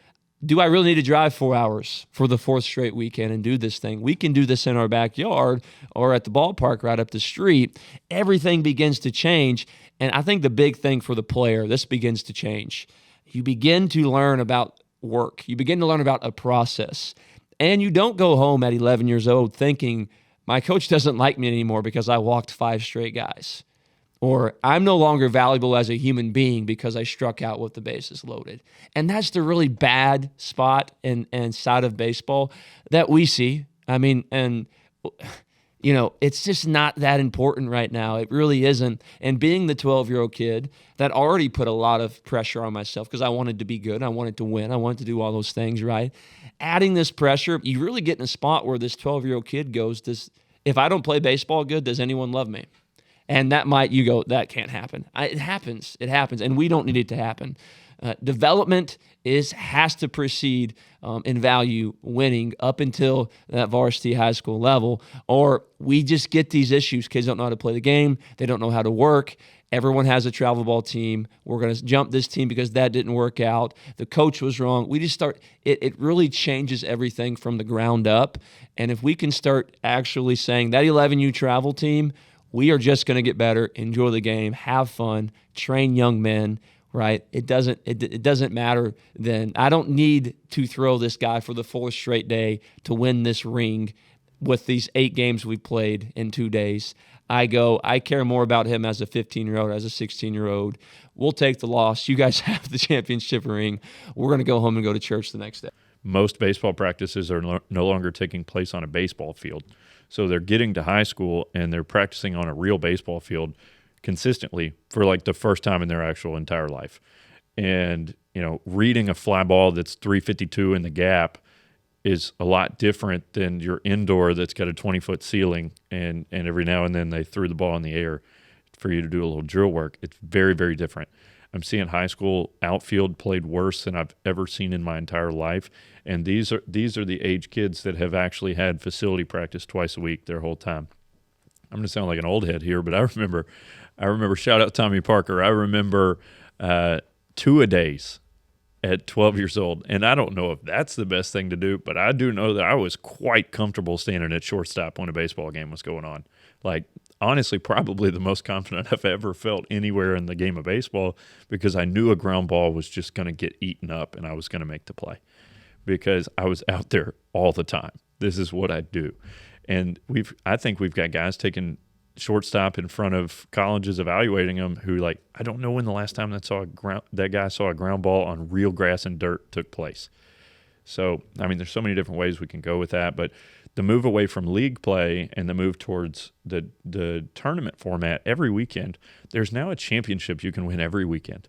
do I really need to drive 4 hours for the fourth straight weekend and do this thing? We can do this in our backyard or at the ballpark right up the street. Everything begins to change. And I think the big thing for the player, this begins to change. You begin to learn about work. You begin to learn about a process. And you don't go home at 11 years old thinking, my coach doesn't like me anymore because I walked 5 straight guys. Or I'm no longer valuable as a human being because I struck out with the bases loaded. And that's the really bad spot and side of baseball that we see. I mean, and, you know, it's just not that important right now. It really isn't. And being the 12-year-old kid that already put a lot of pressure on myself because I wanted to be good. I wanted to win. I wanted to do all those things, right? Adding this pressure, you really get in a spot where this 12-year-old kid goes, if I don't play baseball good, does anyone love me? And you go, that can't happen. It happens. It happens. And we don't need it to happen. Development has to precede in value winning up until that varsity high school level, or we just get these issues. Kids don't know how to play the game. They don't know how to work. Everyone has a travel ball team. We're going to jump this team because that didn't work out. The coach was wrong. We just start, it really changes everything from the ground up. And if we can start actually saying that 11U travel team, we are just going to get better, enjoy the game, have fun, train young men, right? It doesn't matter then. I don't need to throw this guy for the 4th straight day to win this ring with these 8 games we played in 2 days. I care more about him as a 15-year-old, as a 16-year-old. We'll take the loss. You guys have the championship ring. We're going to go home and go to church the next day. Most baseball practices are no longer taking place on a baseball field. So they're getting to high school and they're practicing on a real baseball field consistently for like the first time in their actual entire life. And, you know, reading a fly ball that's 352 in the gap is a lot different than your indoor that's got a 20-foot ceiling and every now and then they threw the ball in the air for you to do a little drill work. It's very, very different. I'm seeing high school outfield played worse than I've ever seen in my entire life. And these are the age kids that have actually had facility practice twice a week their whole time. I'm going to sound like an old head here, but I remember shout out Tommy Parker. I remember 2-a-days at 12 years old. And I don't know if that's the best thing to do, but I do know that I was quite comfortable standing at shortstop when a baseball game was going on. Like, honestly, probably the most confident I've ever felt anywhere in the game of baseball, because I knew a ground ball was just going to get eaten up and I was going to make the play because I was out there all the time. This is what I do. And I think we've got guys taking shortstop in front of colleges evaluating them who, like, I don't know when the last time that guy saw a ground ball on real grass and dirt took place. So, I mean, there's so many different ways we can go with that, but the move away from league play and the move towards the tournament format every weekend, there's now a championship you can win every weekend.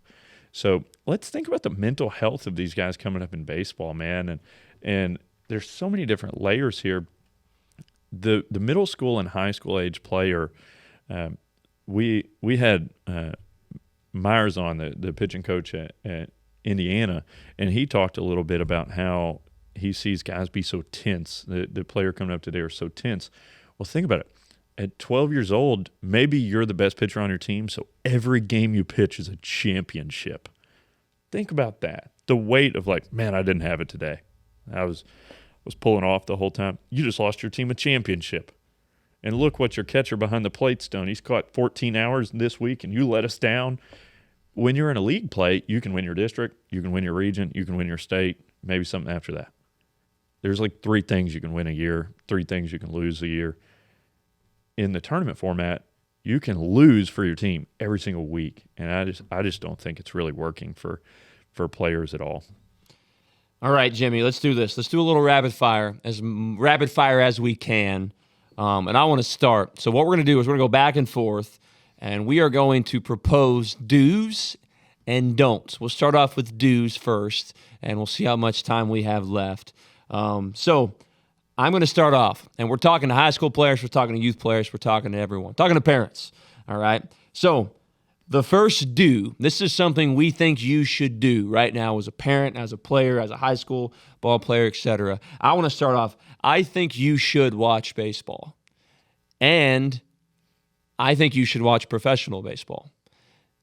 So let's think about the mental health of these guys coming up in baseball, man. And there's so many different layers here. The middle school and high school age player, we had Myers on, the pitching coach at Indiana, and he talked a little bit about how he sees guys be so tense. The player coming up today are so tense. Well, think about it. At 12 years old, maybe you're the best pitcher on your team, so every game you pitch is a championship. Think about that. The weight of, like, man, I didn't have it today. I was pulling off the whole time. You just lost your team a championship. And look what your catcher behind the plate's done. He's caught 14 hours this week, and you let us down. When you're in a league play, you can win your district, you can win your region, you can win your state, maybe something after that. There's like 3 things you can win a year, 3 things you can lose a year. In the tournament format, you can lose for your team every single week, and I just don't think it's really working for players at all. All right, Jimmy, let's do this. Let's do a little rapid fire as we can, and I want to start. So what we're going to do is we're going to go back and forth, and we are going to propose do's and don'ts. We'll start off with do's first, and we'll see how much time we have left. So I'm going to start off, and we're talking to high school players, we're talking to youth players, we're talking to everyone, talking to parents, all right? So the first do, this is something we think you should do right now as a parent, as a player, as a high school ball player, etc. I want to start off, I think you should watch baseball, and I think you should watch professional baseball.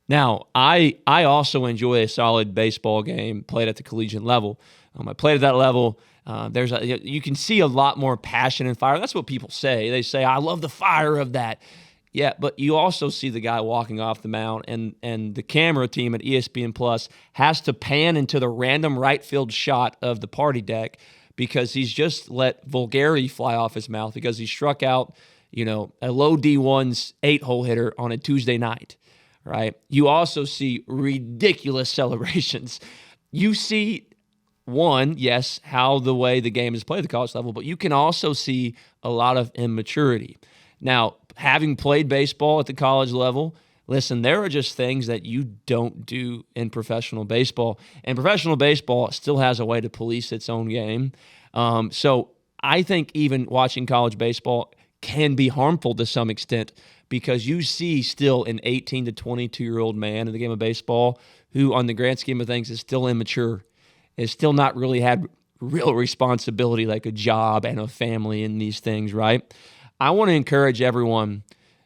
Now, I also enjoy a solid baseball game played at the collegiate level. I played at that level. You can see a lot more passion and fire. That's what people say. They say, I love the fire of that. Yeah, but you also see the guy walking off the mound, and the camera team at ESPN Plus has to pan into the random right field shot of the party deck because he's just let vulgarity fly off his mouth because he struck out, a low D1's 8-hole hitter on a Tuesday night, right? You also see ridiculous celebrations. You see, one, yes, how the way the game is played at the college level, but you can also see a lot of immaturity. Now, having played baseball at the college level, listen, there are just things that you don't do in professional baseball. And professional baseball still has a way to police its own game. So I think even watching college baseball can be harmful to some extent because you see still an 18 to 22-year-old man in the game of baseball who, on the grand scheme of things, is still immature, is still not really had real responsibility like a job and a family in these things, right? I want to encourage everyone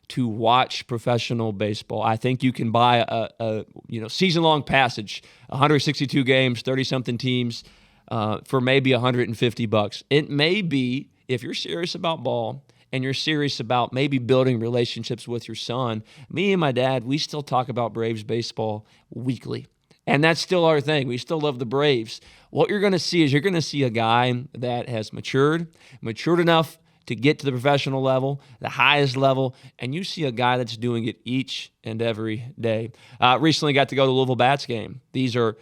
to watch professional baseball. I think you can buy a season-long passage, 162 games, 30-something teams, for maybe $150. It may be, if you're serious about ball and you're serious about maybe building relationships with your son, me and my dad, we still talk about Braves baseball weekly. And that's still our thing. We still love the Braves. What you're going to see is you're going to see a guy that has matured enough to get to the professional level, the highest level, and you see a guy that's doing it each and every day. Recently got to go to the Louisville Bats game. These are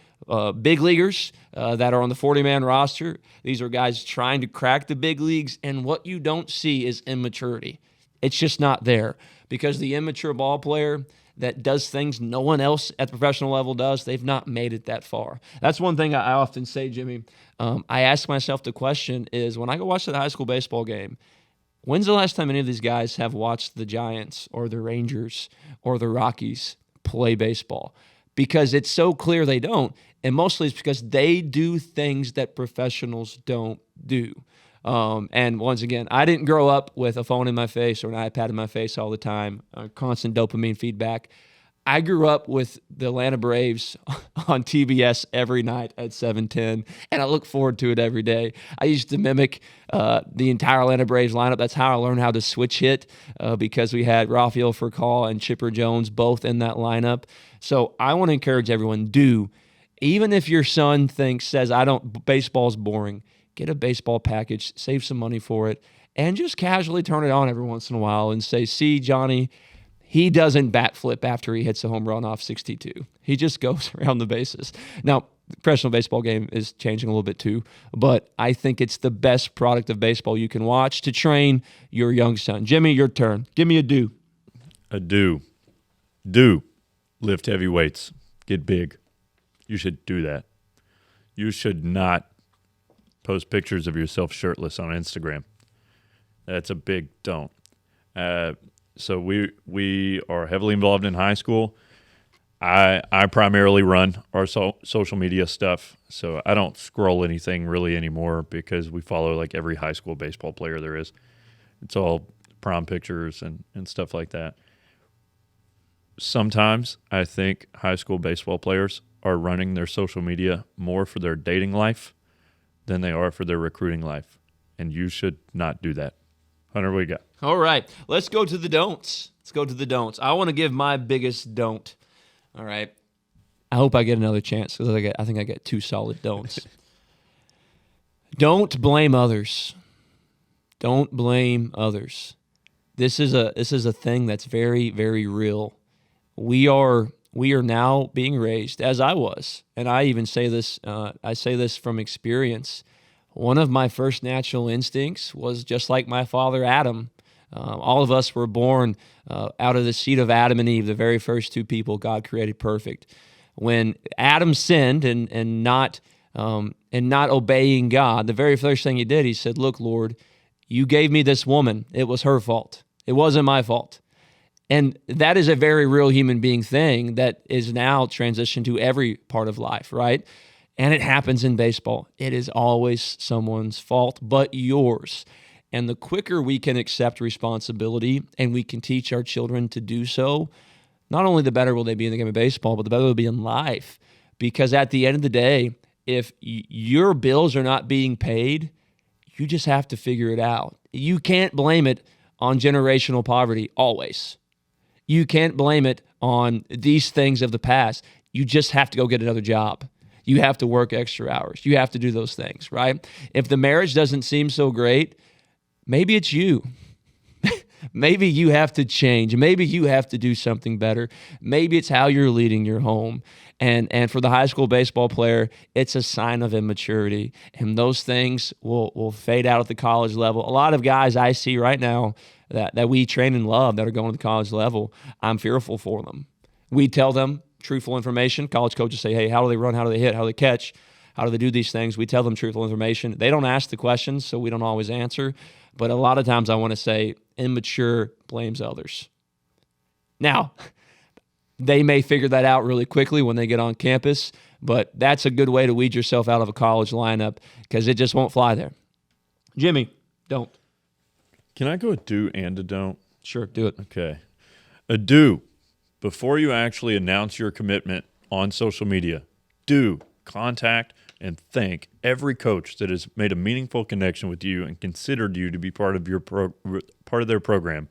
big leaguers that are on the 40-man roster. These are guys trying to crack the big leagues, and what you don't see is immaturity. It's just not there because the immature ball player that does things no one else at the professional level does, they've not made it that far. That's one thing I often say, Jimmy. I ask myself the question is, when I go watch the high school baseball game, when's the last time any of these guys have watched the Giants or the Rangers or the Rockies play baseball? Because it's so clear they don't, and mostly it's because they do things that professionals don't do. And once again, I didn't grow up with a phone in my face or an iPad in my face all the time, constant dopamine feedback. I grew up with the Atlanta Braves on TBS every night at 7:10, and I look forward to it every day. I used to mimic the entire Atlanta Braves lineup. That's how I learned how to switch hit because we had Rafael Furcal and Chipper Jones both in that lineup. So I want to encourage everyone, even if your son says, baseball's boring, get a baseball package, save some money for it, and just casually turn it on every once in a while and say, see, Johnny, he doesn't bat flip after he hits a home run off 62. He just goes around the bases. Now, the professional baseball game is changing a little bit too, but I think it's the best product of baseball you can watch to train your young son. Jimmy, your turn. Give me a do. A do. Do. Lift heavy weights. Get big. You should do that. You should not post pictures of yourself shirtless on Instagram. That's a big don't. So we are heavily involved in high school. I primarily run our social media stuff, so I don't scroll anything really anymore because we follow like every high school baseball player there is. It's all prom pictures and stuff like that. Sometimes I think high school baseball players are running their social media more for their dating life than they are for their recruiting life, and you should not do that. Hunter, what you got? All right, let's go to the don'ts. I want to give my biggest don't. All right. I hope I get another chance because I think I get 2 solid don'ts. Don't blame others. Don't blame others. This is a thing that's very, very real. We are now being raised, as I was, and I even say this. I say this from experience. One of my first natural instincts was just like my father Adam. All of us were born out of the seed of Adam and Eve, the very first 2 people God created perfect. When Adam sinned and not obeying God, the very first thing he did, he said, "Look, Lord, you gave me this woman. It was her fault. It wasn't my fault." And that is a very real human being thing that is now transitioned to every part of life, right? And it happens in baseball. It is always someone's fault but yours. And the quicker we can accept responsibility and we can teach our children to do so, not only the better will they be in the game of baseball, but the better they'll be in life. Because at the end of the day, if your bills are not being paid, you just have to figure it out. You can't blame it on generational poverty always. You can't blame it on these things of the past. You just have to go get another job. You have to work extra hours. You have to do those things, right? If the marriage doesn't seem so great, maybe it's you. Maybe you have to change. Maybe you have to do something better. Maybe it's how you're leading your home. And for the high school baseball player, it's a sign of immaturity. And those things will fade out at the college level. A lot of guys I see right now that we train and love that are going to the college level, I'm fearful for them. We tell them truthful information. College coaches say, hey, how do they run? How do they hit? How do they catch? How do they do these things? We tell them truthful information. They don't ask the questions, so we don't always answer. But a lot of times I want to say immature blames others. Now, they may figure that out really quickly when they get on campus, but that's a good way to weed yourself out of a college lineup because it just won't fly there. Jimmy, don't. Can I go a do and a don't? Sure, do it. Okay. A do. Before you actually announce your commitment on social media, do contact and thank every coach that has made a meaningful connection with you and considered you to be part of part of their program,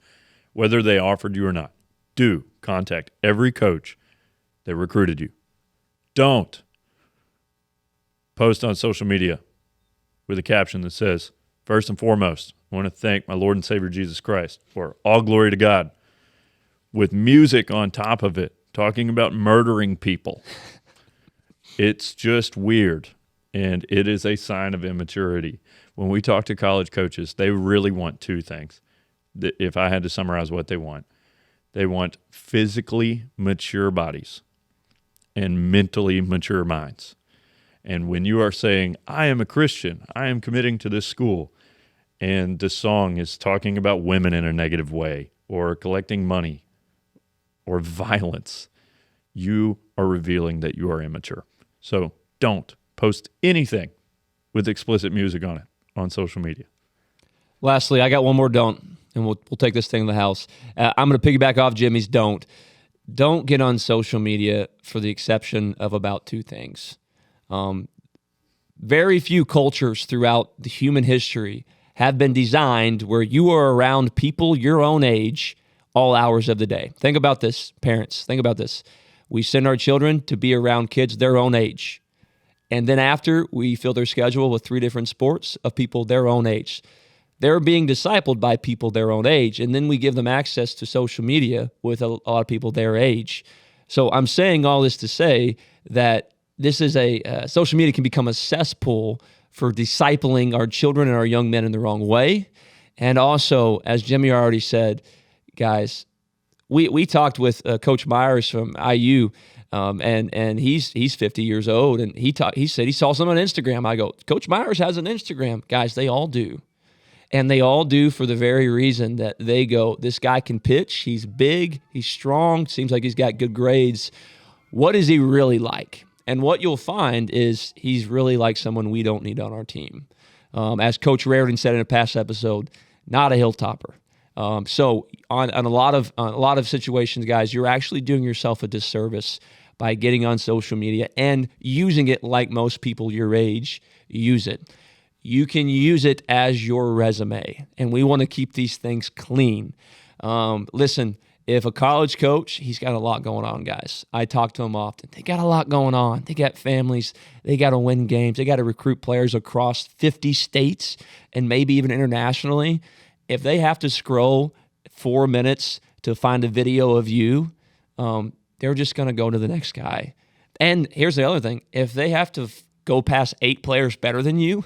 whether they offered you or not. Do contact every coach that recruited you. Don't post on social media with a caption that says, first and foremost, I want to thank my Lord and Savior Jesus Christ, for all glory to God, with music on top of it, talking about murdering people. It's just weird, and it is a sign of immaturity. When we talk to college coaches, they really want 2 things. If I had to summarize what they want physically mature bodies and mentally mature minds. And when you are saying, I am a Christian, I am committing to this school, and the song is talking about women in a negative way or collecting money or violence, you are revealing that you are immature. So don't post anything with explicit music on it on social media. Lastly, I got one more don't, and we'll take this thing to the house. I'm going to piggyback off Jimmy's don't. don't get on social media for the exception of about two things. Very few cultures throughout the human history have been designed where you are around people your own age all hours of the day. Think about this, parents. Think about this. We send our children to be around kids their own age. And then after, we fill their schedule with 3 different sports of people their own age. They're being discipled by people their own age. And then we give them access to social media with a lot of people their age. So I'm saying all this to say that this is social media can become a cesspool for discipling our children and our young men in the wrong way. And also, as Jimmy already said, guys, we talked with Coach Myers from IU, and he's 50 years old, and he said he saw something on Instagram. I go, Coach Myers has an Instagram. Guys, they all do. And they all do for the very reason that they go, this guy can pitch, he's big, he's strong, seems like he's got good grades. What is he really like? And what you'll find is he's really like someone we don't need on our team. As Coach Raritan said in a past episode, not a hilltopper. So on a lot of situations, guys, you're actually doing yourself a disservice by getting on social media and using it like most people your age use it. You can use it as your resume, and we want to keep these things clean. Listen, if a college coach, he's got a lot going on, guys. I talk to them often. They got a lot going on. They got families. They got to win games. They got to recruit players across 50 states and maybe even internationally. If they have to scroll 4 minutes to find a video of you, they're just going to go to the next guy. And here's the other thing. If they have to go past 8 players better than you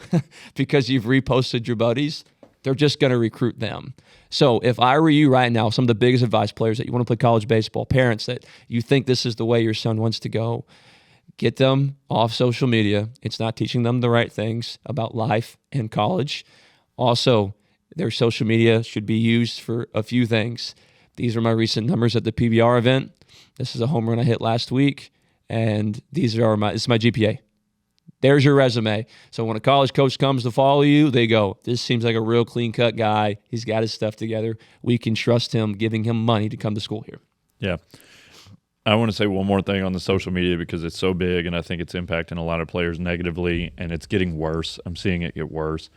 because you've reposted your buddies, they're just going to recruit them. So if I were you right now, some of the biggest advice, players that you want to play college baseball, parents that you think this is the way your son wants to go, get them off social media. It's not teaching them the right things about life and college. Also, their social media should be used for a few things. These are my recent numbers at the PBR event. This is a home run I hit last week, and this is my GPA. There's your resume. So when a college coach comes to follow you, they go, this seems like a real clean-cut guy. He's got his stuff together. We can trust him, giving him money to come to school here. Yeah. I want to say one more thing on the social media because it's so big, and I think it's impacting a lot of players negatively, and it's getting worse. I'm seeing it get worse.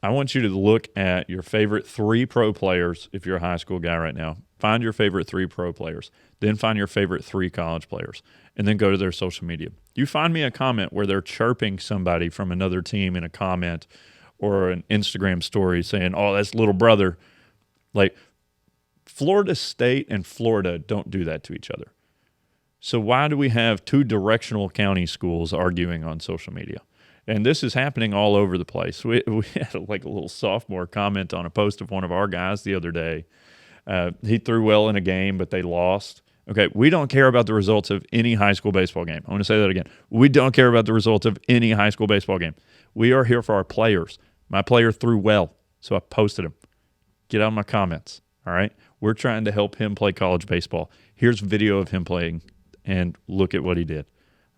I want you to look at your favorite 3 pro players if you're a high school guy right now. Find your favorite 3 pro players. Then find your favorite 3 college players. And then go to their social media. You find me a comment where they're chirping somebody from another team in a comment or an Instagram story saying, oh, that's little brother. Like, Florida State and Florida don't do that to each other. So why do we have 2 directional county schools arguing on social media? And this is happening all over the place. We had a little sophomore comment on a post of one of our guys the other day. He threw well in a game, but they lost. Okay, we don't care about the results of any high school baseball game. I want to say that again. We don't care about the results of any high school baseball game. We are here for our players. My player threw well, so I posted him. Get out of my comments, all right? We're trying to help him play college baseball. Here's video of him playing, and look at what he did,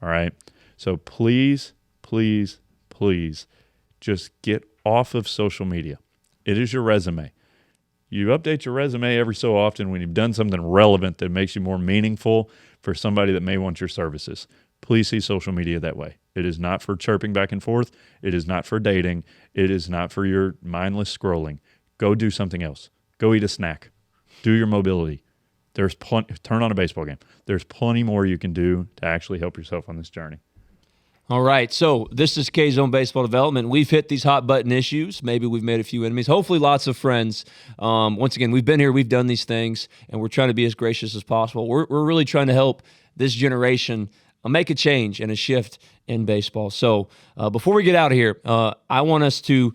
all right? So please, please, please just get off of social media. It is your resume. You update your resume every so often when you've done something relevant that makes you more meaningful for somebody that may want your services. Please see social media that way. It is not for chirping back and forth. It is not for dating. It is not for your mindless scrolling. Go do something else. Go eat a snack. Do your mobility. Turn on a baseball game. There's plenty more you can do to actually help yourself on this journey. All right, so this is K-Zone Baseball Development. We've hit these hot button issues. Maybe we've made a few enemies. Hopefully lots of friends. Once again, we've been here, we've done these things, and we're trying to be as gracious as possible. We're really trying to help this generation make a change and a shift in baseball. So before we get out of here, I want us to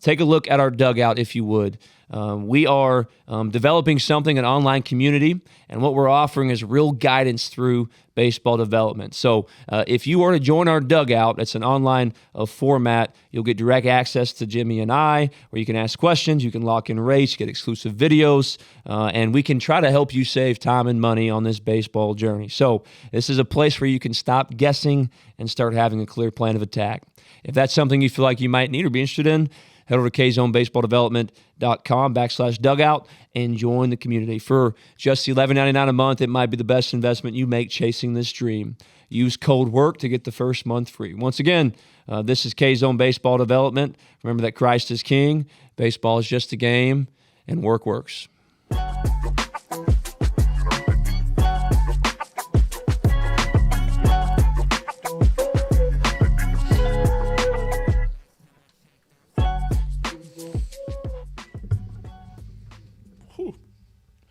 take a look at our dugout, if you would. We are developing something, an online community, and what we're offering is real guidance through baseball development. So if you were to join our dugout, it's an online format. You'll get direct access to Jimmy and I, where you can ask questions, you can lock in rates, get exclusive videos, and we can try to help you save time and money on this baseball journey. So this is a place where you can stop guessing and start having a clear plan of attack. If that's something you feel like you might need or be interested in, head over to kzonebaseballdevelopment.com/dugout and join the community. For just $11.99 a month, it might be the best investment you make chasing this dream. Use code WORK to get the first month free. Once again, this is K-Zone Baseball Development. Remember that Christ is King, baseball is just a game, and work works.